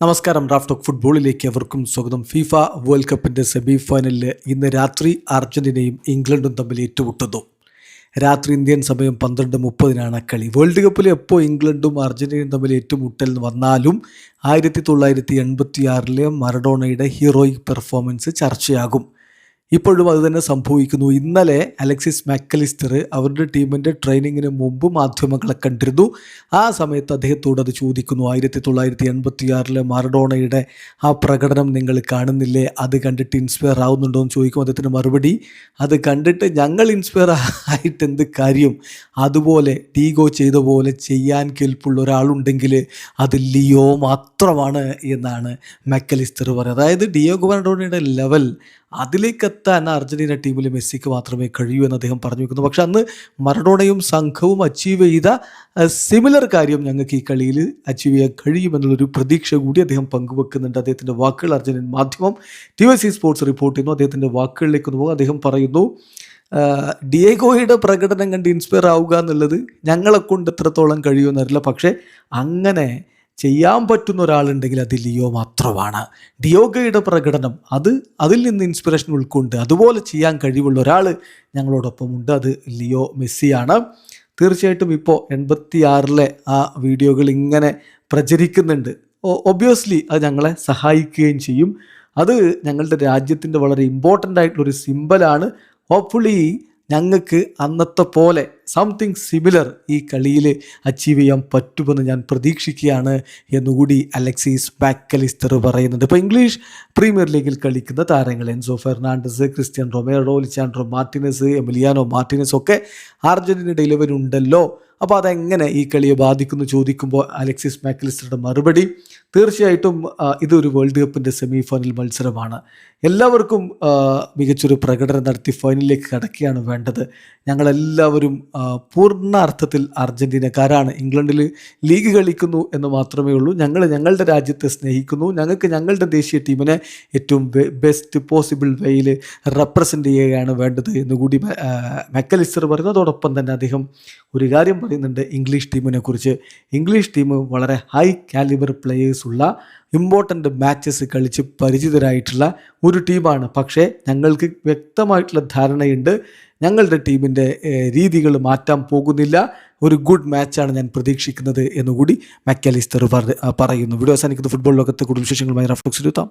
നമസ്കാരം. Raf talk ഫുട്ബോളിലേക്ക് അവർക്കും സ്വാഗതം. ഫിഫ വേൾഡ് കപ്പിൻ്റെ സെമി ഫൈനലിൽ ഇന്ന് രാത്രി അർജൻറ്റീനയും ഇംഗ്ലണ്ടും തമ്മിൽ ഏറ്റുമുട്ടുന്നു. രാത്രി ഇന്ത്യൻ സമയം 12:30 കളി. വേൾഡ് കപ്പിൽ എപ്പോൾ ഇംഗ്ലണ്ടും അർജൻറ്റീനയും തമ്മിൽ ഏറ്റുമുട്ടൽ വന്നാലും 1986 മറഡോണയുടെ ഹീറോയിക് പെർഫോമൻസ് ചർച്ചയാകും. ഇപ്പോഴും അതുതന്നെ സംഭവിക്കുന്നു. ഇന്നലെ അലക്സിസ് മാക്കലിസ്റ്റർ അവരുടെ ടീമിൻ്റെ ട്രെയിനിങ്ങിന് മുമ്പ് മാധ്യമങ്ങളെ കണ്ടിരുന്നു. ആ സമയത്ത് അദ്ദേഹത്തോട് അത് ചോദിക്കുന്നു, 1986 മറഡോണയുടെ ആ പ്രകടനം നിങ്ങൾ കാണുന്നില്ലേ, അത് കണ്ടിട്ട് ഇൻസ്പയർ ആവുന്നുണ്ടോ എന്ന് ചോദിക്കും. അദ്ദേഹത്തിൻ്റെ മറുപടി, അത് കണ്ടിട്ട് ഞങ്ങൾ ഇൻസ്പയർ ആയിട്ട് എന്ത് കാര്യം, അതുപോലെ ഡീഗോ ചെയ്ത പോലെ ചെയ്യാൻ കെൽപ്പുള്ള ഒരാളുണ്ടെങ്കിൽ അത് ലിയോ മാത്രമാണ് എന്നാണ് മാക്കലിസ്റ്റർ പറയുന്നത്. അതായത് ഡിയോഗോ മറഡോണയുടെ ലെവൽ അതിലേക്കെത്താൻ അർജൻറ്റീന ടീമിൽ മെസ്സിക്ക് മാത്രമേ കഴിയൂ എന്ന് അദ്ദേഹം പറഞ്ഞു വെക്കുന്നു. പക്ഷെ അന്ന് മറഡോണയും സംഘവും അച്ചീവ് ചെയ്ത സിമിലർ കാര്യം ഞങ്ങൾക്ക് ഈ കളിയിൽ അച്ചീവ് ചെയ്യാൻ കഴിയുമെന്നുള്ളൊരു പ്രതീക്ഷ കൂടി അദ്ദേഹം പങ്കുവെക്കുന്നുണ്ട്. അദ്ദേഹത്തിൻ്റെ വാക്കുകൾ അർജൻറ്റീൻ മാധ്യമം TVC സ്പോർട്സ് റിപ്പോർട്ട് ചെയ്യുന്നു. അദ്ദേഹത്തിൻ്റെ വാക്കുകളിലേക്ക് ഒന്ന് പോകും. അദ്ദേഹം പറയുന്നു, ഡിയേഗോയുടെ പ്രകടനം കണ്ട് ഇൻസ്പയർ ആവുക എന്നുള്ളത് ഞങ്ങളെ കൊണ്ട് എത്രത്തോളം കഴിയുമെന്നറിയില്ല, പക്ഷേ അങ്ങനെ ചെയ്യാൻ പറ്റുന്ന ഒരാളുണ്ടെങ്കിൽ അത് ലിയോ മാത്രമാണ്. ഡിയോഗയുടെ പ്രകടനം അതിൽ നിന്ന് ഇൻസ്പിറേഷൻ ഉൾക്കൊണ്ട് അതുപോലെ ചെയ്യാൻ കഴിവുള്ള ഒരാൾ ഞങ്ങളോടൊപ്പം ഉണ്ട്, അത് ലിയോ മെസ്സിയാണ്. തീർച്ചയായിട്ടും ഇപ്പോൾ 86 ആ വീഡിയോകൾ ഇങ്ങനെ പ്രചരിക്കുന്നുണ്ട്. ഒബ്വിയസ്ലി അത് ഞങ്ങളെ സഹായിക്കുകയും ചെയ്യും. അത് ഞങ്ങളുടെ രാജ്യത്തിൻ്റെ വളരെ ഇമ്പോർട്ടൻ്റ് ആയിട്ടുള്ളൊരു സിമ്പലാണ്. ഹോപ്പ്ഫുള്ളി ഞങ്ങൾക്ക് അന്നത്തെ പോലെ സംതിങ് സിമിലർ ഈ കളിയിൽ അച്ചീവ് ചെയ്യാൻ പറ്റുമെന്ന് ഞാൻ പ്രതീക്ഷിക്കുകയാണ് എന്നുകൂടി അലക്സിസ് മാക്കലിസ്റ്റർ പറയുന്നുണ്ട്. ഇപ്പോൾ ഇംഗ്ലീഷ് പ്രീമിയർ ലീഗിൽ കളിക്കുന്ന താരങ്ങൾ Enzo Fernandez, Cristian Romero, Lisandro Martinez, Emiliano Martinez ഒക്കെ അർജൻറ്റീനയുടെ ഇലവനുണ്ടല്ലോ. അപ്പോൾ അതെങ്ങനെ ഈ കളിയെ ബാധിക്കുന്നു ചോദിക്കുമ്പോൾ അലക്സിസ് മാക്കലിസ്റ്ററുടെ മറുപടി, തീർച്ചയായിട്ടും ഇതൊരു വേൾഡ് കപ്പിൻ്റെ സെമി ഫൈനൽ മത്സരമാണ്. എല്ലാവർക്കും മികച്ചൊരു പ്രകടനം നടത്തി ഫൈനലിലേക്ക് കടക്കുകയാണ് വേണ്ടത്. ഞങ്ങളെല്ലാവരും പൂർണ്ണ അർത്ഥത്തിൽ അർജൻറ്റീനക്കാരാണ്. ഇംഗ്ലണ്ടിൽ ലീഗ് കളിക്കുന്നു എന്ന് മാത്രമേ ഉള്ളൂ. ഞങ്ങൾ ഞങ്ങളുടെ രാജ്യത്തെ സ്നേഹിക്കുന്നു. ഞങ്ങൾക്ക് ഞങ്ങളുടെ ദേശീയ ടീമിനെ ഏറ്റവും ബെസ്റ്റ് പോസിബിൾ വേയിൽ റെപ്രസെൻ്റ് ചെയ്യുകയാണ് വേണ്ടത് എന്നുകൂടി മാക്കലിസ്റ്റർ പറയുന്നു. അതോടൊപ്പം തന്നെ അദ്ദേഹം ഒരു കാര്യം പറയുന്നുണ്ട് ഇംഗ്ലീഷ് ടീമിനെ കുറിച്ച്. ഇംഗ്ലീഷ് ടീം വളരെ ഹൈ കാലിബർ പ്ലെയേഴ്സ് ഉള്ള ഇമ്പോർട്ടൻ്റ് മാച്ചസ് കളിച്ച് പരിചിതരായിട്ടുള്ള ഒരു ടീമാണ്. പക്ഷേ ഞങ്ങൾക്ക് വ്യക്തമായിട്ടുള്ള ധാരണയുണ്ട്, ഞങ്ങളുടെ ടീമിൻ്റെ രീതികൾ മാറ്റാൻ പോകുന്നില്ല. ഒരു ഗുഡ് മാച്ചാണ് ഞാൻ പ്രതീക്ഷിക്കുന്നത് എന്നുകൂടി മാക്കലിസ്റ്റർ പറയുന്നു. വീഡിയോ അവസാനിക്കുന്ന ഫുട്ബോൾ ലോകത്തെ കൂടുതൽ വിശേഷങ്ങളുമായി റാഫ് ടോക്സിൽ എത്താം.